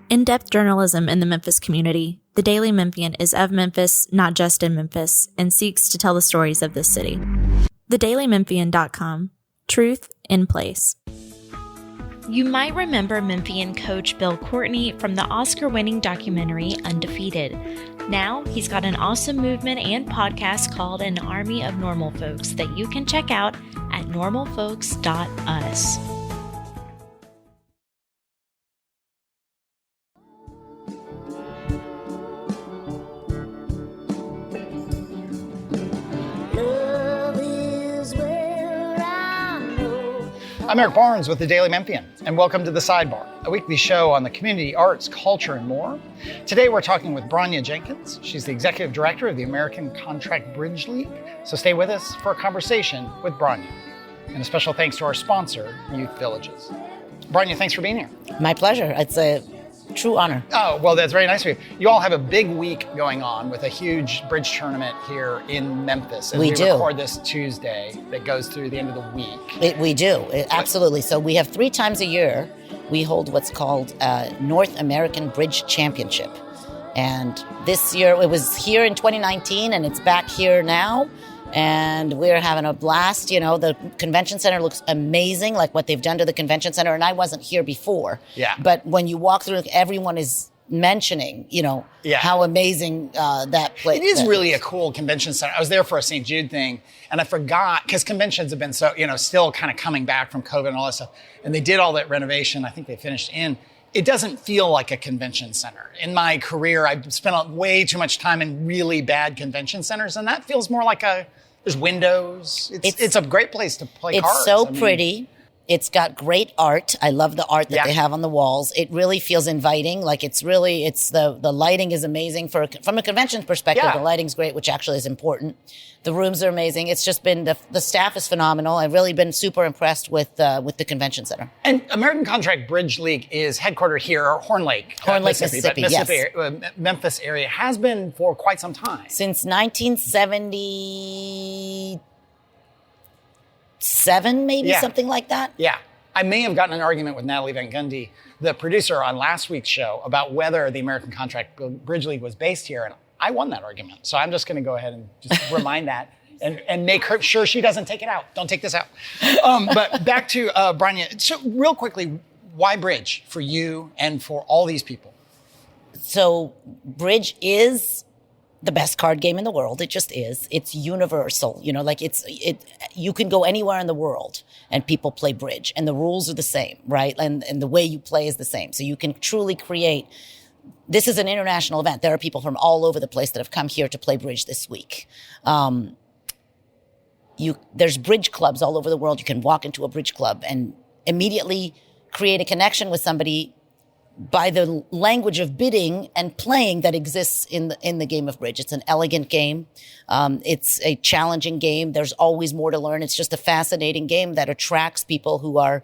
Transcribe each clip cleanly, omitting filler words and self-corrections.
In-depth journalism in the Memphis community, the Daily Memphian is of Memphis, not just in Memphis, and seeks to tell the stories of this city. TheDailyMemphian.com. Truth in place. You might remember Memphian coach Bill Courtney from the Oscar-winning documentary Undefeated. Now, he's got an awesome movement and podcast called An Army of Normal Folks that you can check out at normalfolks.us. I'm Eric Barnes with the Daily Memphian, and welcome to The Sidebar, a weekly show on the community, arts, culture, and more. Today we're talking with Bronia Jenkins. She's the executive director of the American Contract Bridge League. So stay with us for a conversation with Bronia. And a special thanks to our sponsor, Youth Villages. Bronia, thanks for being here. My pleasure. It's a true honor. Oh, well, that's very nice of you. You all have a big week going on with a huge bridge tournament here in Memphis. And we do. Record this Tuesday that goes through the end of the week. We do, absolutely. So we have 3 times a year, we hold what's called North American Bridge Championship. And this year, it was here in 2019, and it's back here now. And we're having a blast. You know, the convention center looks amazing, like what they've done to the convention center. And I wasn't here before. Yeah. But when you walk through, everyone is mentioning, how amazing that place is. It is really a cool convention center. I was there for a St. Jude thing, and I forgot, because conventions have been so, still kind of coming back from COVID and all that stuff. And they did all that renovation. I think they finished in. It doesn't feel like a convention center. In my career, I've spent way too much time in really bad convention centers, and that feels more like there's windows. It's a great place to play cards. It's so pretty. It's got great art. I love the art that they have on the walls. It really feels inviting. Like the lighting is amazing from a convention perspective. Yeah. The lighting's great, which actually is important. The rooms are amazing. It's just been the staff is phenomenal. I've really been super impressed with the convention center. And American Contract Bridge League is headquartered here, Horn Lake, Mississippi. Memphis area has been for quite some time. Since 1970. 7, maybe, something like that. Yeah. I may have gotten an argument with Natalie Van Gundy, the producer on last week's show, about whether the American Contract Bridge League was based here, and I won that argument. So I'm just going to go ahead and just remind that and make sure she doesn't take it out. Don't take this out. But back to Bronia. So real quickly, why bridge for you and for all these people? So bridge is the best card game in the world. It just is. It's universal. You can go anywhere in the world and people play bridge and the rules are the same, right? And the way you play is the same. So you can truly create. This is an international event. There are people from all over the place that have come here to play bridge this week. There's bridge clubs all over the world. You can walk into a bridge club and immediately create a connection with somebody by the language of bidding and playing that exists in the game of bridge. It's an elegant game. It's a challenging game. There's always more to learn. It's just a fascinating game that attracts people who are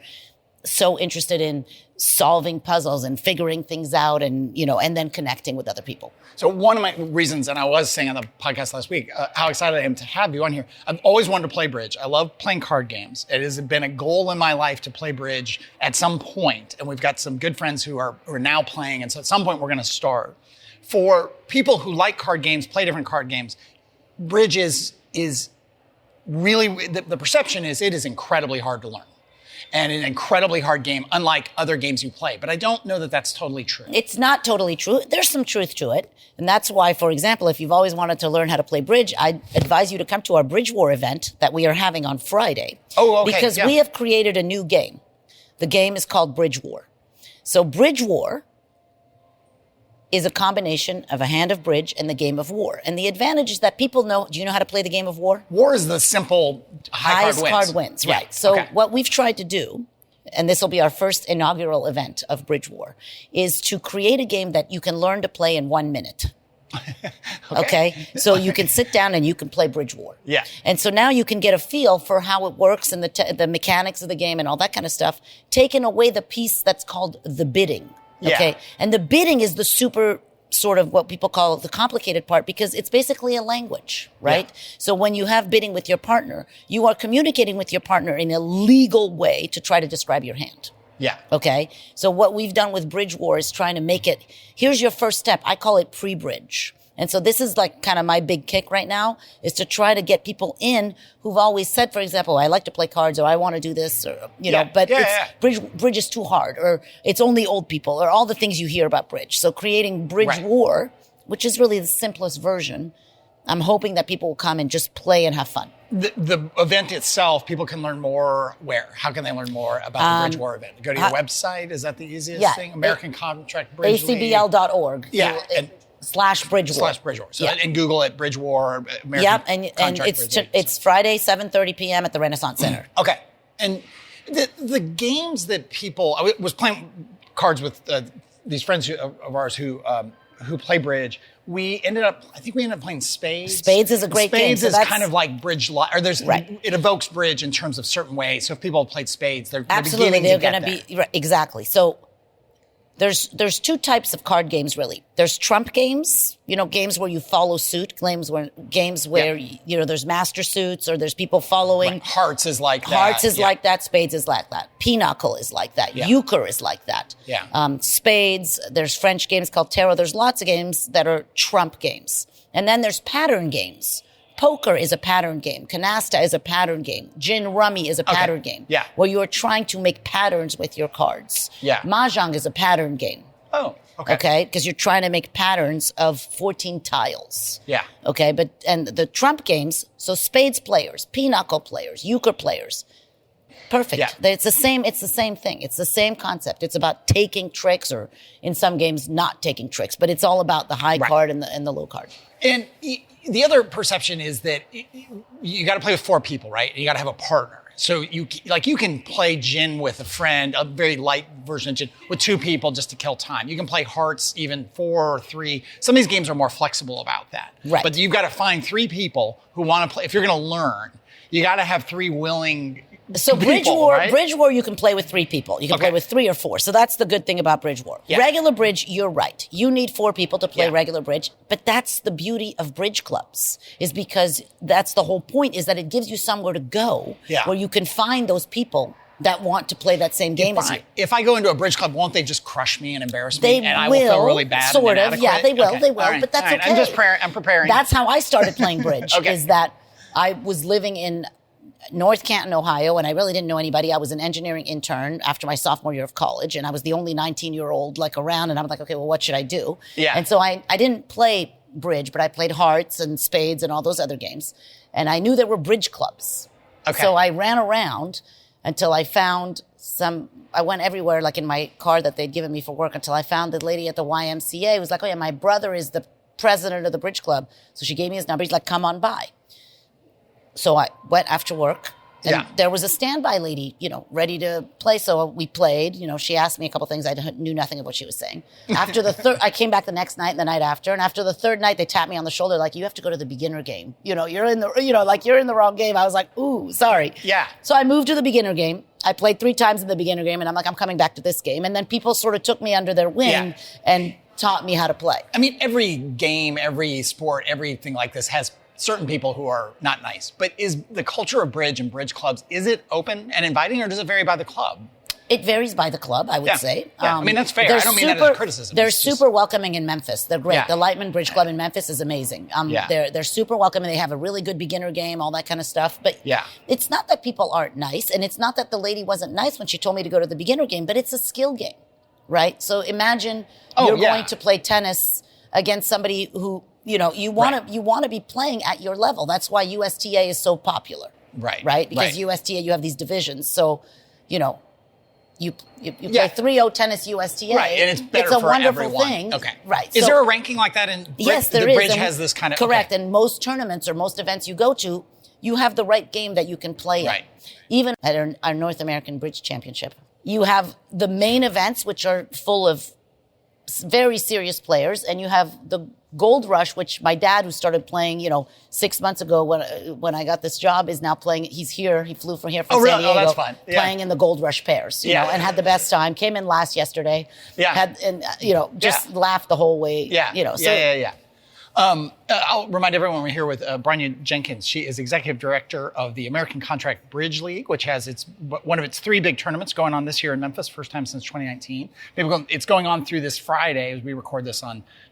so interested in solving puzzles and figuring things out and then connecting with other people. So one of my reasons, and I was saying on the podcast last week, how excited I am to have you on here. I've always wanted to play bridge. I love playing card games. It has been a goal in my life to play bridge at some point, and we've got some good friends who are now playing, and so at some point we're going to start. For people who like card games, play different card games, bridge is really, the perception is it is incredibly hard to learn. And an incredibly hard game, unlike other games you play. But I don't know that that's totally true. It's not totally true. There's some truth to it. And that's why, for example, if you've always wanted to learn how to play bridge, I'd advise you to come to our Bridge War event that we are having on Friday. Oh, okay. Because we have created a new game. The game is called Bridge War. So Bridge War is a combination of a hand of bridge and the game of war. And the advantage is that people know, do you know how to play the game of war? War is the simple highest card wins. Yeah. Right. So what we've tried to do, and this will be our first inaugural event of Bridge War, is to create a game that you can learn to play in 1 minute. Okay? So you can sit down and you can play Bridge War. Yeah. And so now you can get a feel for how it works and the mechanics of the game and all that kind of stuff, taking away the piece that's called the bidding. Okay. Yeah. And the bidding is the super sort of what people call the complicated part because it's basically a language, right? Yeah. So when you have bidding with your partner, you are communicating with your partner in a legal way to try to describe your hand. Yeah. Okay. So what we've done with Bridge War is trying to make it, here's your first step. I call it pre-bridge. And so this is like kind of my big kick right now is to try to get people in who've always said, for example, I like to play cards or I want to do this or, but bridge is too hard or it's only old people or all the things you hear about bridge. So creating Bridge War, which is really the simplest version, I'm hoping that people will come and just play and have fun. The event itself, people can learn more where? How can they learn more about the Bridge War event? Go to your website? Is that the easiest thing? American Contract Bridge acbl.org. Yeah. /Bridge War. /Bridge War. So and Google it, Bridge War, American and it's Friday, 7:30 p.m. at the Renaissance Center. Okay. And the games that people, I was playing cards with these friends of ours who play bridge. I think we ended up playing Spades. Spades is a great game. Spades is kind of like bridge, or it evokes bridge in terms of certain ways. So if people have played Spades, they're beginning to get there. Right, exactly. So there's two types of card games really. There's trump games, games where you follow suit, games where there's master suits or there's people following. Right. Hearts is like that. Hearts is like that. Spades is like that. Pinochle is like that. Yeah. Euchre is like that. Yeah. Spades. There's French games called tarot. There's lots of games that are trump games. And then there's pattern games. Poker is a pattern game. Canasta is a pattern game. Gin rummy is a pattern game. Yeah. Where you are trying to make patterns with your cards. Yeah. Mahjong is a pattern game. Oh, okay. Okay? Because you're trying to make patterns of 14 tiles. Yeah. Okay? And the trump games, so spades players, pinochle players, euchre players. Perfect. Yeah. It's the same thing. It's the same concept. It's about taking tricks or in some games not taking tricks, but it's all about the high card and the low card. And the other perception is that you got to play with 4 people, right? You got to have a partner. So you can play gin with a friend, a very light version of gin, with 2 people just to kill time. You can play hearts even 4 or 3. Some of these games are more flexible about that. Right. But you've got to find 3 people who want to play. If you're going to learn, you got to have 3 willing. So Bridge War, you can play with 3 people. You can play with 3 or 4. So that's the good thing about Bridge War. Yeah. Regular bridge, you're right. You need 4 people to play regular bridge. But that's the beauty of bridge clubs, is because that's the whole point, is that it gives you somewhere to go where you can find those people that want to play that same game as you. If I go into a bridge club, won't they just crush me and embarrass me? I will feel really bad. Sort of. Yeah, they will. Okay. They will. Right. But that's okay. I'm preparing. That's how I started playing bridge, is that I was living in North Canton, Ohio, and I really didn't know anybody. I was an engineering intern after my sophomore year of college, and I was the only 19-year-old around, and I was like, okay, well, what should I do? Yeah. And so I didn't play bridge, but I played hearts and spades and all those other games. And I knew there were bridge clubs. Okay. So I ran around until I found I went everywhere, in my car that they'd given me for work, until I found the lady at the YMCA who was like, oh yeah, my brother is the president of the bridge club. So she gave me his number. He's like, come on by. So I went after work, and there was a standby lady, ready to play. So we played. She asked me a couple things. I knew nothing of what she was saying. After the third, I came back the next night and the night after. And after the third night, they tapped me on the shoulder, like, you have to go to the beginner game. You're in the wrong game. I was like, ooh, sorry. Yeah. So I moved to the beginner game. I played 3 times in the beginner game, and I'm like, I'm coming back to this game. And then people sort of took me under their wing and taught me how to play. I mean, every game, every sport, everything like this has certain people who are not nice. But is the culture of bridge and bridge clubs, is it open and inviting, or does it vary by the club? It varies by the club, I would say. Yeah. I mean, that's fair. I don't mean that as a criticism. They're super welcoming in Memphis. They're great. The Lightman Bridge Club in Memphis is amazing. They're super welcoming. They have a really good beginner game, all that kind of stuff. But it's not that people aren't nice, and it's not that the lady wasn't nice when she told me to go to the beginner game, but it's a skill game, right? So imagine you're going to play tennis against somebody who, you want to be playing at your level. That's why USTA is so popular. Right? Because USTA, you have these divisions. So, you play 3-0 tennis USTA. Right, and it's better a for wonderful everyone. thing. Okay. Right. Is there a ranking like that in bridge? Yes, there is. is. Bridge has this kind of... Correct. Okay. And most tournaments or most events you go to, you have the right game that you can play in. Even at our North American Bridge Championship, you have the main events, which are full of very serious players, and you have the Gold Rush, which my dad, who started playing, 6 months ago when I got this job, is now playing. He's here. He flew from here from San Diego. Oh, that's fun. Playing in the Gold Rush pairs, you know, and had the best time. Came in last yesterday. Yeah. Just laughed the whole way. Yeah. So, yeah. I'll remind everyone we're here with Bronia Jenkins. She is executive director of the American Contract Bridge League, which has one of its 3 big tournaments going on this year in Memphis, first time since 2019. It's going on through this Friday as we record this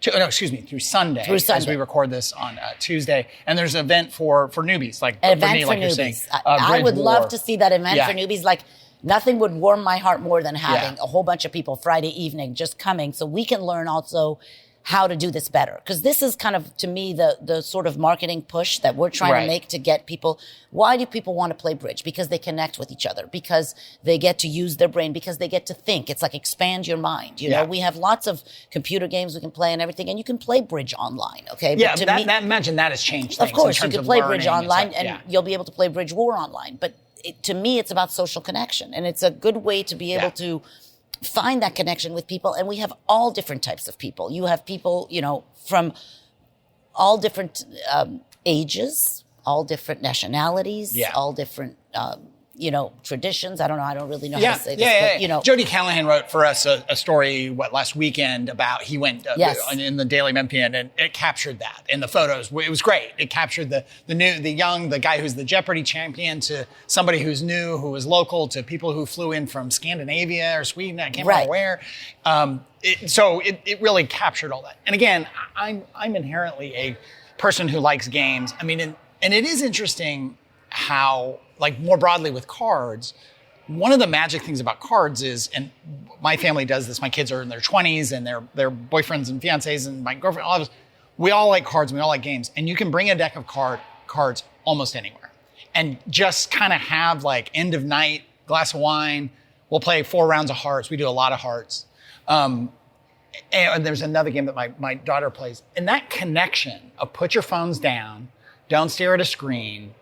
through Sunday. As we record this on Tuesday. And there's an event for newbies, like an for event me, for like newbies. you're saying. I would War. love to see that event for newbies. Like, nothing would warm my heart more than having a whole bunch of people Friday evening just coming so we can learn also how to do this better. Because this is kind of, to me, the sort of marketing push that we're trying to make to get people. Why do people want to play bridge? Because they connect with each other, because they get to use their brain, because they get to think. It's like expand your mind. You know, we have lots of computer games we can play and everything, and you can play bridge online, okay? Yeah, but imagine that has changed things. Of course, in terms you can of play bridge learning online, and you'll be able to play Bridge War online. But to me, it's about social connection, and it's a good way to be able to find that connection with people. And we have all different types of people. You have people, you know, from all different ages, all different nationalities, all different, you know, traditions. I don't know. I don't really know how to say this. But, you know, Jody Callahan wrote for us a story last weekend about he went in the Daily Memphian, and it captured that in the photos. It was great. It captured the guy who's the Jeopardy champion, to somebody who's new, who was local, to people who flew in from Scandinavia or Sweden. I can't remember where. So it really captured all that. And again, I'm inherently a person who likes games. I mean, and it is interesting how, like, more broadly with cards, one of the magic things about cards is, and my family does this, my kids are in their 20s and their boyfriends and fiancés and my girlfriend, all of us, we all like cards and we all like games. And you can bring a deck of cards almost anywhere and just kind of have, like, end of night, glass of wine. We'll play 4 rounds of hearts. We do a lot of hearts. And there's another game that my daughter plays. And that connection of put your phones down, don't stare at a screen,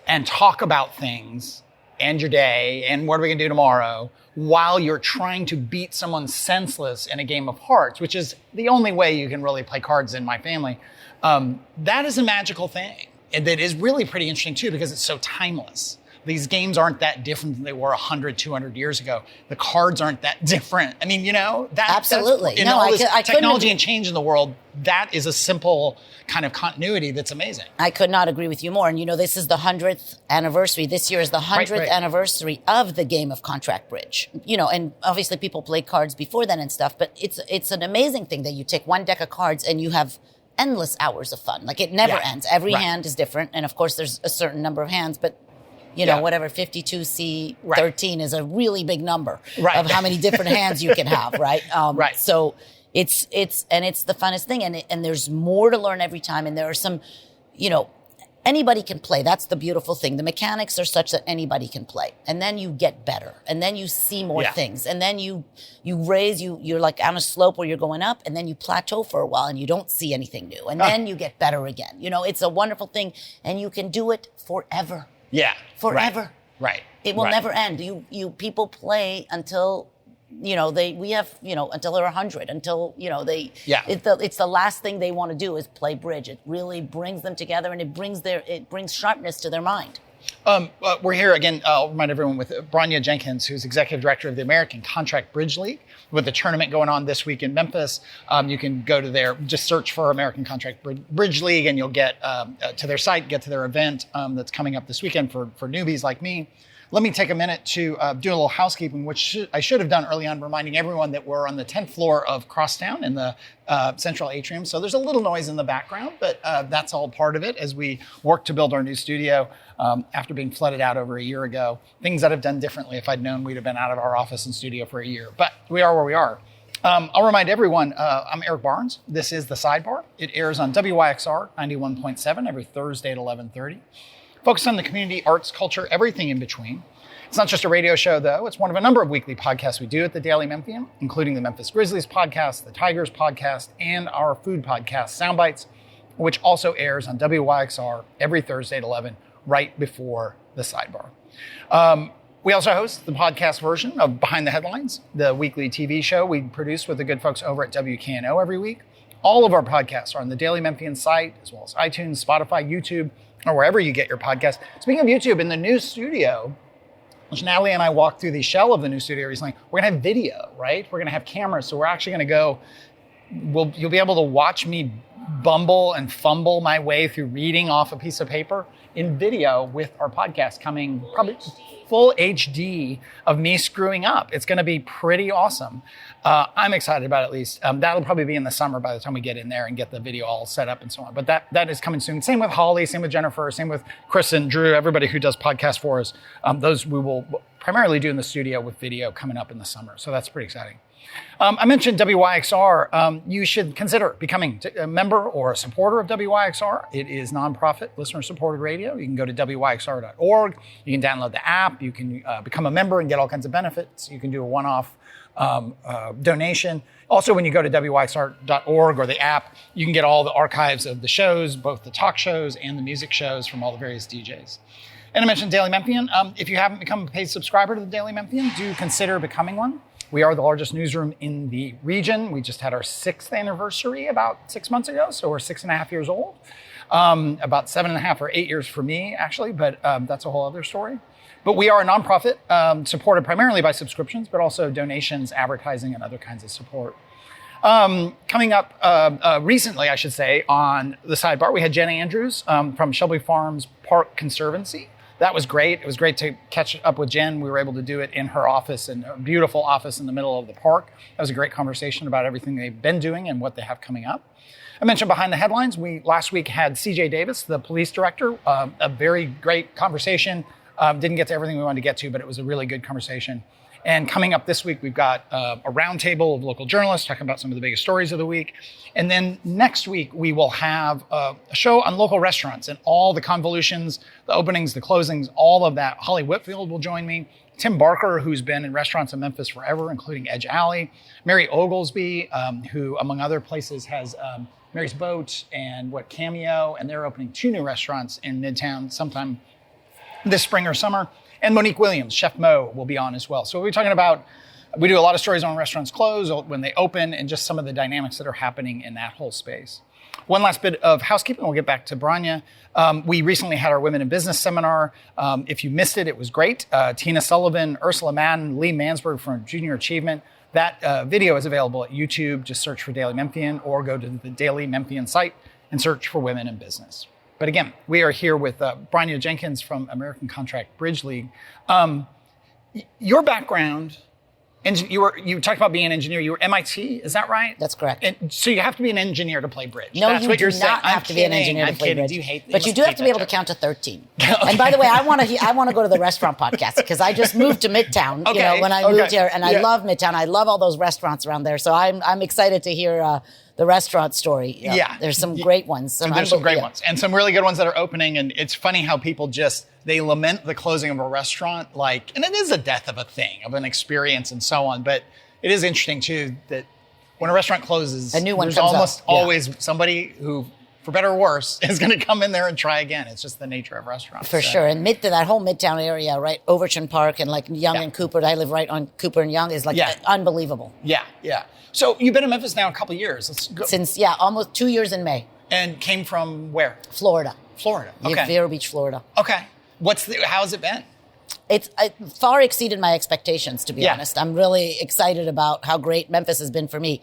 and talk about things and your day and what are we going to do tomorrow while you're trying to beat someone senseless in a game of hearts, which is the only way you can really play cards in my family. That is a magical thing. And that is really pretty interesting too, because it's so timeless. These games aren't that different than they were 100, 200 years ago. The cards aren't that different. I mean, you know, absolutely. In all this technology and change in the world, that is a simple kind of continuity that's amazing. I could not agree with you more. And, you know, this is the 100th anniversary. This year is the 100th anniversary of the game of contract bridge. You know, and obviously people played cards before then and stuff, but it's an amazing thing that you take one deck of cards and you have endless hours of fun. Like, it never ends. Every hand is different. And of course there's a certain number of hands, but you know, whatever, 52C13 is a really big number of how many different hands you can have, right? So it's the funnest thing. And there's more to learn every time. And there are some, you know, anybody can play. That's the beautiful thing. The mechanics are such that anybody can play. And then you get better. And then you see more things. And then you're like on a slope where you're going up, and then you plateau for a while and you don't see anything new. And then you get better again. You know, it's a wonderful thing. And you can do it forever. Yeah. Forever. Right. It will never end. You people play until, you know, until they're 100, until, you know, it's the last thing they want to do is play bridge. It really brings them together, and it brings sharpness to their mind. We're here again, I'll remind everyone, with Bronia Jenkins, who's executive director of the American Contract Bridge League, with the tournament going on this week in Memphis. You can go to just search for American Contract Bridge League, and you'll get to their site, get to their event that's coming up this weekend for newbies like me. Let me take a minute to do a little housekeeping, which I should have done early on, reminding everyone that we're on the 10th floor of Crosstown in the central atrium. So there's a little noise in the background, but that's all part of it as we work to build our new studio after being flooded out over a year ago. Things I'd have done differently if I'd known we'd have been out of our office and studio for a year. But we are where we are. I'll remind everyone, I'm Eric Barnes. This is The Sidebar. It airs on WYXR 91.7 every Thursday at 11:30. Focused on the community, arts, culture, everything in between. It's not just a radio show, though. It's one of a number of weekly podcasts we do at the Daily Memphian, including the Memphis Grizzlies podcast, the Tigers podcast, and our food podcast, Soundbites, which also airs on WYXR every Thursday at 11, right before The Sidebar. We also host the podcast version of Behind the Headlines, the weekly TV show we produce with the good folks over at WKNO every week. All of our podcasts are on the Daily Memphian site, as well as iTunes, Spotify, YouTube, or wherever you get your podcast. Speaking of YouTube, in the new studio, which Natalie and I walked through the shell of the new studio recently, we're going to have video, right? We're going to have cameras. So we're actually going to go, you'll be able to watch me bumble and fumble my way through reading off a piece of paper in video with our podcast coming probably full HD of me screwing up. It's going to be pretty awesome. I'm excited about it, at least. That'll probably be in the summer by the time we get in there and get the video all set up and so on. But that is coming soon. Same with Holly, same with Jennifer, same with Chris and Drew, everybody who does podcasts for us. Those we will primarily do in the studio with video coming up in the summer. So that's pretty exciting. I mentioned WYXR. You should consider becoming a member or a supporter of WYXR. It is nonprofit, listener-supported radio. You can go to WYXR.org. You can download the app. You can become a member and get all kinds of benefits. You can do a one-off donation. Also, when you go to WYXR.org or the app, you can get all the archives of the shows, both the talk shows and the music shows from all the various DJs. And I mentioned Daily Memphian. If you haven't become a paid subscriber to the Daily Memphian, do consider becoming one. We are the largest newsroom in the region. We just had our 6th anniversary about 6 months ago, so we're 6.5 years old. About 7.5 or 8 years for me, actually, but that's a whole other story. But we are a nonprofit, supported primarily by subscriptions, but also donations, advertising, and other kinds of support. Coming up recently, I should say, on the sidebar, we had Jen Andrews from Shelby Farms Park Conservancy. That was great. It was great to catch up with Jen. We were able to do it in her office, in a beautiful office in the middle of the park. That was a great conversation about everything they've been doing and what they have coming up. I mentioned Behind the Headlines. We last week had CJ Davis, the police director, a very great conversation. Didn't get to everything we wanted to get to, but it was a really good conversation. And coming up this week, we've got a roundtable of local journalists talking about some of the biggest stories of the week. And then next week, we will have a show on local restaurants and all the convolutions, the openings, the closings, all of that. Holly Whitfield will join me. Tim Barker, who's been in restaurants in Memphis forever, including Edge Alley. Mary Oglesby, who, among other places, has Mary's Boat and Cameo. And they're opening 2 new restaurants in Midtown sometime this spring or summer. And Monique Williams, Chef Mo, will be on as well. So we'll be talking about, we do a lot of stories on when restaurants close, when they open, and just some of the dynamics that are happening in that whole space. One last bit of housekeeping, we'll get back to Bronia. We recently had our Women in Business seminar. If you missed it, it was great. Tina Sullivan, Ursula Madden, Lee Mansberg from Junior Achievement. That video is available at YouTube. Just search for Daily Memphian or go to the Daily Memphian site and search for Women in Business. But again, we are here with Bronia Jenkins from American Contract Bridge League. Your background, you talked about being an engineer. You were MIT, is that right? That's correct. And so you have to be an engineer to play bridge. No, That's you what do you're not saying. have to be an engineer to play bridge. Do you hate but you do have to be able to count to 13. Okay. And by the way, I want to go to the restaurant podcast because I just moved to Midtown. When I moved here, and I love Midtown. I love all those restaurants around there. So I'm excited to hear the restaurant story. There's some great ones. There's some great ones and some really good ones that are opening. And it's funny how people they lament the closing of a restaurant, and it is a death of a thing, of an experience and so on. But it is interesting too that when a restaurant closes, a new one there's comes almost up. always somebody who, for better or worse, is going to come in there and try again. It's just the nature of restaurants. For sure. And that whole Midtown area, right? Overton Park and Young and Cooper. I live right on Cooper and Young is unbelievable. Yeah. So you've been in Memphis now a couple of years. Since, almost 2 years in May. And came from where? Florida. Okay. Vero Beach, Florida. Okay. How's it been? It far exceeded my expectations, to be honest. I'm really excited about how great Memphis has been for me.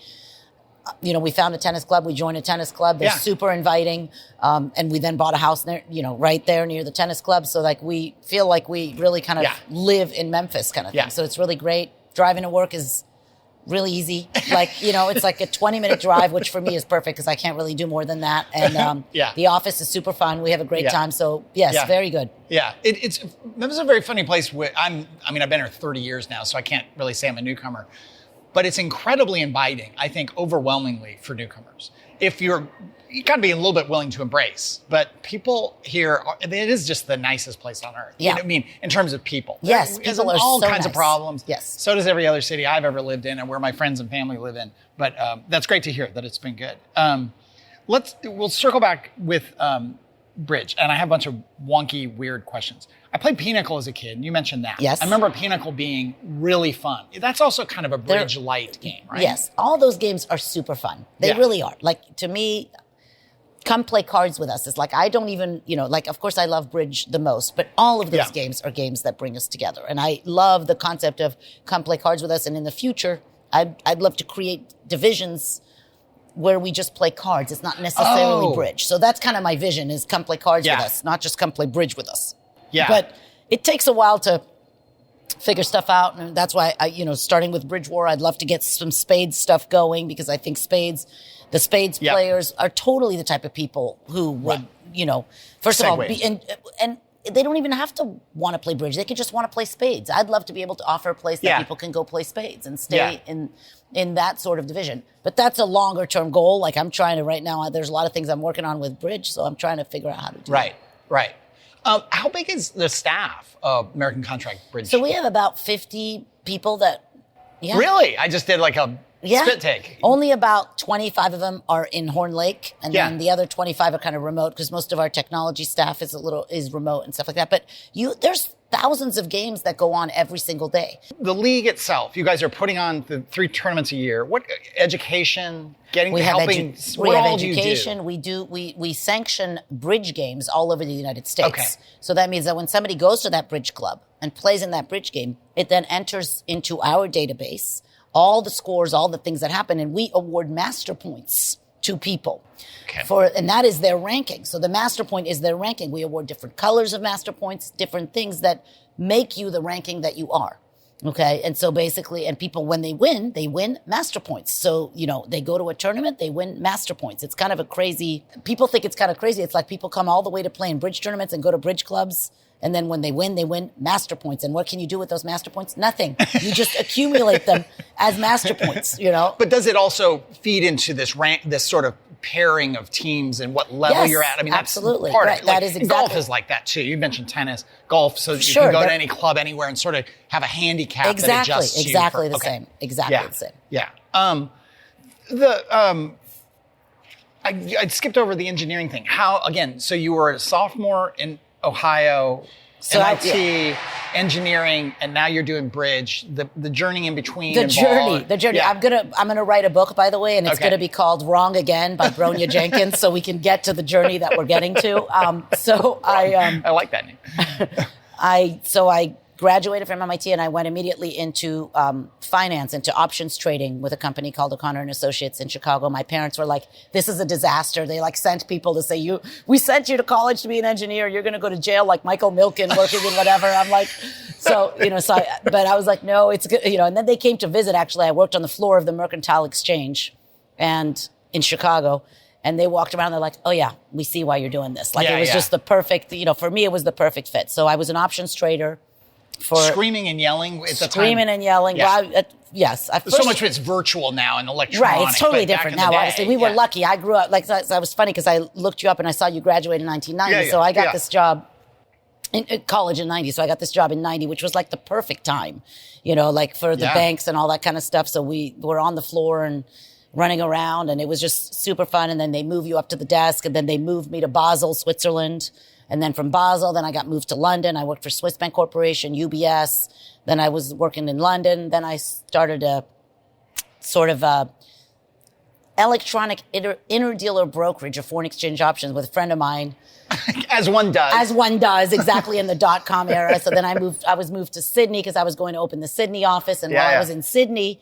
We found a tennis club. We joined a tennis club. They're super inviting. And we then bought a house there, right there near the tennis club. So we feel like we really kind of live in Memphis kind of thing. So it's really great. Driving to work is really easy. It's like a 20-minute drive, which for me is perfect because I can't really do more than that. And the office is super fun. We have a great time. So yes, very good. Yeah, Memphis is a very funny place. I've been here 30 years now, so I can't really say I'm a newcomer. But it's incredibly inviting, I think, overwhelmingly for newcomers. You got to be a little bit willing to embrace. But people here, it is just the nicest place on earth. Yeah. You know what I mean? In terms of people. Yes, people are all so kinds of nice. problems. Yes. So does every other city I've ever lived in and where my friends and family live in. But that's great to hear that it's been good. We'll circle back with bridge. And I have a bunch of wonky, weird questions. I played Pinnacle as a kid. You mentioned that. Yes. I remember Pinnacle being really fun. That's also kind of a bridge light game, right? Yes. All those games are super fun. They really are. To me, come play cards with us. It's I don't even, of course I love bridge the most, but all of those games are games that bring us together. And I love the concept of come play cards with us. And in the future, I'd love to create divisions where we just play cards. It's not necessarily bridge. So that's kind of my vision, is come play cards with us, not just come play bridge with us. Yeah. But it takes a while to figure stuff out. And that's why starting with Bridge War, I'd love to get some spades stuff going, because I think the spades players are totally the type of people who would, first of all, be and they don't even have to want to play bridge. They could just want to play spades. I'd love to be able to offer a place that people can go play spades and stay in that sort of division. But that's a longer term goal. Like, I'm trying to right now, there's a lot of things I'm working on with bridge. So I'm trying to figure out how to do that. Right. How big is the staff of American Contract Bridge? So we have about 50 people that, Really? I just did like a spit take. Only about 25 of them are in Horn Lake, and then the other 25 are kind of remote, because most of our technology staff is remote and stuff like that. But there's thousands of games that go on every single day. The league itself, you guys are putting on the 3 tournaments a year. What education, helping? We have education. We sanction bridge games all over the United States. Okay. So that means that when somebody goes to that bridge club and plays in that bridge game, it then enters into our database all the scores, all the things that happen, and we award master points to people. Okay. And that is their ranking. So the master point is their ranking. We award different colors of master points, different things that make you the ranking that you are. Okay. And so basically, and people, when they win master points. So, they go to a tournament, they win master points. It's kind of people think it's kind of crazy. It's like people come all the way to play in bridge tournaments and go to bridge clubs. And then when they win master points. And what can you do with those master points? Nothing. You just accumulate them as master points, But does it also feed into this sort of pairing of teams and what level you're at? I mean, that's absolutely part of it. That is exactly. Golf is like that too. You mentioned tennis, golf, so you can go to any club anywhere and sort of have a handicap that adjusts same. Exactly the same. Yeah. I skipped over the engineering thing. So you were a sophomore in Ohio, MIT, engineering, and now you're doing bridge. The journey in between. The journey. Yeah. I'm gonna write a book, by the way, and it's gonna be called "Wrong Again" by Bronia Jenkins, so we can get to the journey that we're getting to. I like that name. I graduated from MIT, and I went immediately into finance, into options trading with a company called O'Connor and Associates in Chicago. My parents were like, "This is a disaster." They sent people to say, "We sent you to college to be an engineer. You're going to go to jail like Michael Milken working in whatever." I'm like, but I was like, "No, it's good." And then they came to visit. Actually, I worked on the floor of the Mercantile Exchange, and in Chicago. And they walked around, they're like, "Oh yeah, we see why you're doing this." It was just the perfect, for me, it was the perfect fit. So I was an options trader. Screaming and yelling at the time. And yelling. Yeah. Well, yes. So much of it's virtual now and electronic. Right, it's totally different now. Obviously, we were lucky. I grew up, that was funny because I looked you up and I saw you graduate in 1990. So I got this job in college in 90. So I got this job in 90, which was like the perfect time, for the banks and all that kind of stuff. So we were on the floor and running around, and it was just super fun. And then they move you up to the desk, and then they moved me to Basel, Switzerland. And then from Basel, then I got moved to London. I worked for Swiss Bank Corporation, UBS. Then I was working in London. Then I started a sort of electronic interdealer brokerage of foreign exchange options with a friend of mine. As one does, exactly, in the .com era. So then I was moved to Sydney because I was going to open the Sydney office. And while I was in Sydney,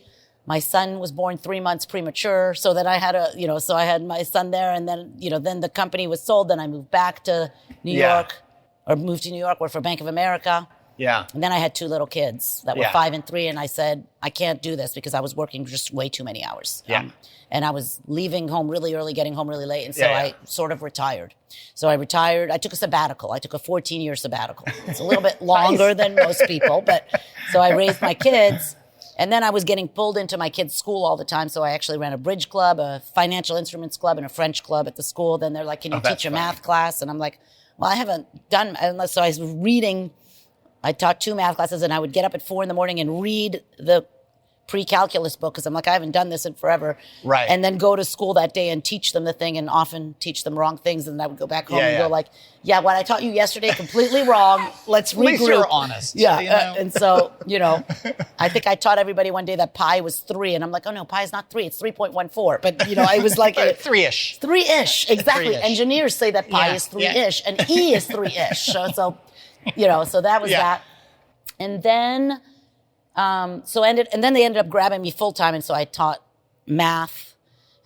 my son was born 3 months premature. So then I had so I had my son there, and then, then the company was sold. Then I moved back to New York, worked for Bank of America. Yeah. And then I had 2 little kids that were 5 and 3. And I said, I can't do this because I was working just way too many hours. Yeah. And I was leaving home really early, getting home really late. And so I sort of retired. So I retired. I took a sabbatical. I took a 14-year sabbatical. It's a little bit longer than most people. But so I raised my kids. And then I was getting pulled into my kids' school all the time. So I actually ran a bridge club, a financial instruments club, and a French club at the school. Then they're like, "Can you teach a math class?" And I'm like, "Well, I haven't done," unless. So I was reading. I taught 2 math classes, and I would get up at 4 a.m. and read the pre-calculus book because I'm like, I haven't done this in forever. Right. And then go to school that day and teach them the thing, and often teach them wrong things. And I would go back home and go like, what I taught you yesterday, completely wrong. Let's regroup. At least you're honest. Yeah. And so, I think I taught everybody one day that pi was 3. And I'm like, oh no, pi is not 3. It's 3.14. But, I was like. 3-ish. 3-ish. Exactly. 3-ish. Engineers say that pi is 3-ish and E is 3-ish. So that was that. And then, and then they ended up grabbing me full time. And so I taught math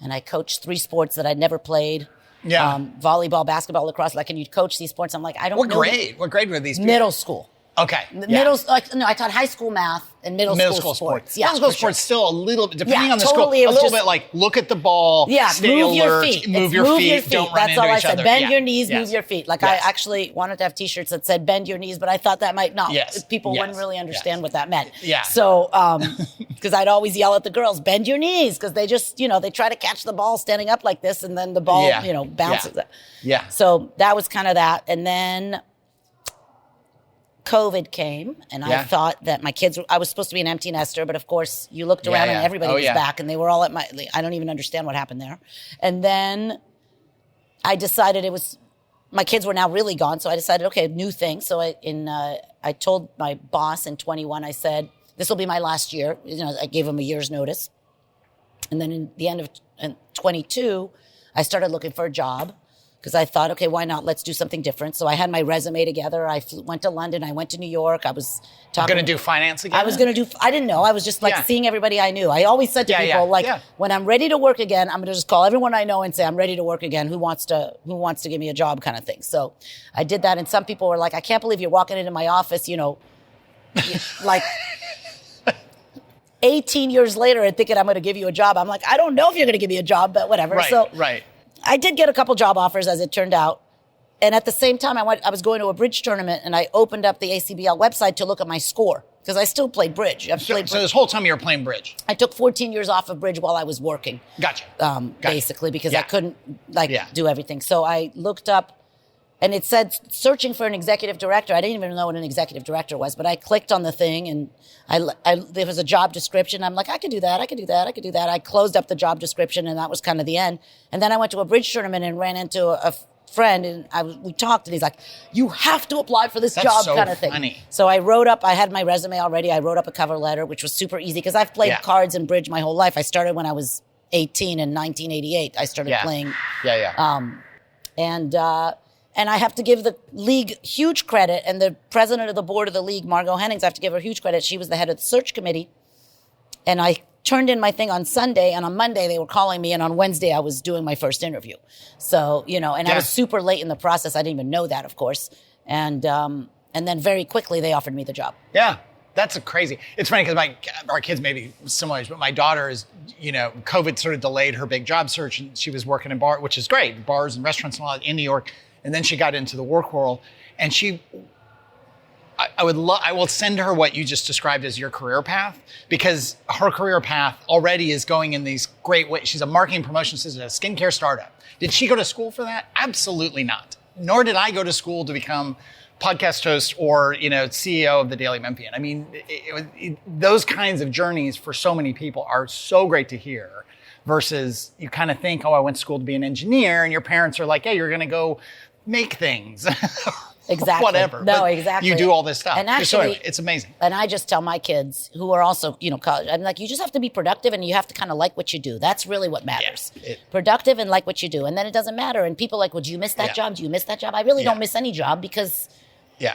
and I coached 3 sports that I'd never played. Yeah. Volleyball, basketball, lacrosse. Like, and you'd coach these sports. I'm like, I don't know. What grade were these people? Middle school. Okay. I taught high school math and middle school sports. Yeah, middle school sports still a little, depending on the totally, school, a little bit like look at the ball, stay move alert, your feet. Move your feet, don't run That's into all I each said. other. Bend your knees, move your feet. Like, Yes. I actually wanted to have T-shirts that said "Bend your knees," but I thought that might not. Yes. People Yes. wouldn't really understand Yes. what that meant. Yeah. So, because I'd always yell at the girls, "Bend your knees," because they just, they try to catch the ball standing up like this, and then the ball, bounces. Yeah. So that was kind of that, and then COVID came, and I thought that my kids, I was supposed to be an empty nester, but of course you looked around and everybody was back, and they were all at I don't even understand what happened there. And then I decided my kids were now really gone, so I decided, okay, new thing. So I told my boss in 21, I said, this will be my last year. I gave him a year's notice. And then in the end of 22, I started looking for a job. Because I thought, okay, why not? Let's do something different. So I had my resume together. I went to London. I went to New York. I was talking. Going to do finance again? I was going to do, I didn't know. I was just seeing everybody I knew. I always said to people, when I'm ready to work again, I'm going to just call everyone I know and say, I'm ready to work again. Who wants to give me a job kind of thing. So I did that. And some people were like, I can't believe you're walking into my office, like 18 years later and thinking I'm going to give you a job. I'm like, I don't know if you're going to give me a job, but whatever. Right. I did get a couple job offers, as it turned out. And at the same time, I was going to a bridge tournament, and I opened up the ACBL website to look at my score, because I still played bridge. So this whole time you were playing bridge? I took 14 years off of bridge while I was working. Gotcha. Basically, because I couldn't do everything. So I looked up, and it said searching for an executive director. I didn't even know what an executive director was, but I clicked on the thing, and there was a job description. I'm like, I could do that. I closed up the job description, and that was kind of the end. And then I went to a bridge tournament and ran into a friend, and we talked, and he's like, you have to apply for this job kind of thing. Funny. So I had my resume already. I wrote up a cover letter, which was super easy, because I've played cards and bridge my whole life. I started when I was 18 in 1988. I started playing. And I have to give the league huge credit, and the president of the board of the league, Margot Hennings, I have to give her huge credit. She was the head of the search committee. And I turned in my thing on Sunday, and on Monday they were calling me, and on Wednesday I was doing my first interview. So, I was super late in the process. I didn't even know that, of course. And then very quickly they offered me the job. Yeah. That's crazy. It's funny because our kids may be similar, but my daughter is, COVID sort of delayed her big job search, and she was working in bars, which is great, bars and restaurants and all that in New York. And then she got into the work world, and I will send her what you just described as your career path, because her career path already is going in these great ways. She's a marketing promotion assistant at a skincare startup. Did she go to school for that? Absolutely not. Nor did I go to school to become podcast host or, CEO of the Daily Memphian. I mean, those kinds of journeys for so many people are so great to hear, versus you kind of think, I went to school to be an engineer, and your parents are like, hey, you're going to go make things. Exactly. Whatever. No, but exactly. You do all this stuff. And actually, so anyway, it's amazing. And I just tell my kids, who are also, college, I'm like, you just have to be productive, and you have to kind of like what you do. That's really what matters. Productive and like what you do. And then it doesn't matter. And people are like, well, do you miss that job? Do you miss that job? I really don't miss any job, because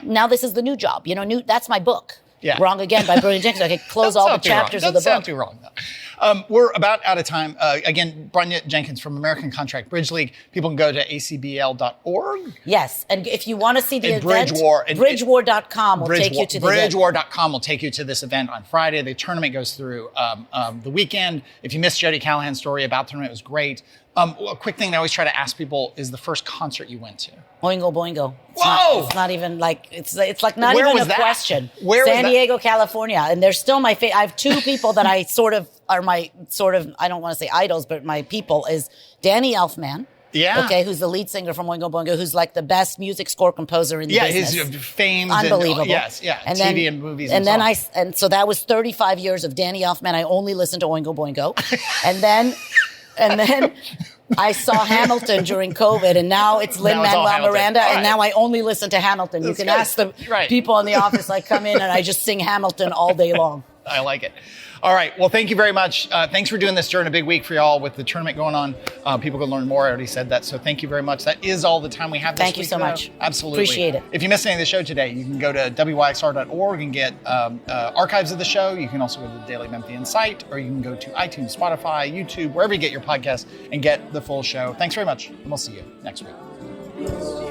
now this is the new job. That's my book. Yeah. Wrong Again by Bronia Jenkins. I could close all the chapters of the book. Doesn't sound too wrong, though. We're about out of time. Again, Bronia Jenkins from American Contract Bridge League. People can go to acbl.org. Yes. And if you want to see the event, Bridgewar.com will take you to the event. Bridgewar.com will take you to this event on Friday. The tournament goes through the weekend. If you missed Jody Callahan's story about the tournament, it was great. A quick thing I always try to ask people is the first concert you went to. Oingo Boingo. Whoa! It's not even like, it's like not Where even was a that? question. Where was San that? Diego, California. And they're still my favorite. I have two people that I sort of are my I don't want to say idols, but my people is Danny Elfman. Yeah. Okay, who's the lead singer from Oingo Boingo, who's like the best music score composer in the business. Yeah, he's famed. Unbelievable. And TV and movies and then so on. And so that was 35 years of Danny Elfman. I only listened to Oingo Boingo. and then I saw Hamilton during COVID, and now it's Lin-Manuel Miranda, and now I only listen to Hamilton. You can ask the people in the office, I come in and I just sing Hamilton all day long. I like it. All right. Well, thank you very much. Thanks for doing this during a big week for y'all with the tournament going on. People can learn more. I already said that. So thank you very much. That is all the time we have this week. Thank you so much. Absolutely. Appreciate it. If you missed any of the show today, you can go to wyxr.org and get archives of the show. You can also go to the Daily Memphian site, or you can go to iTunes, Spotify, YouTube, wherever you get your podcasts and get the full show. Thanks very much. And we'll see you next week.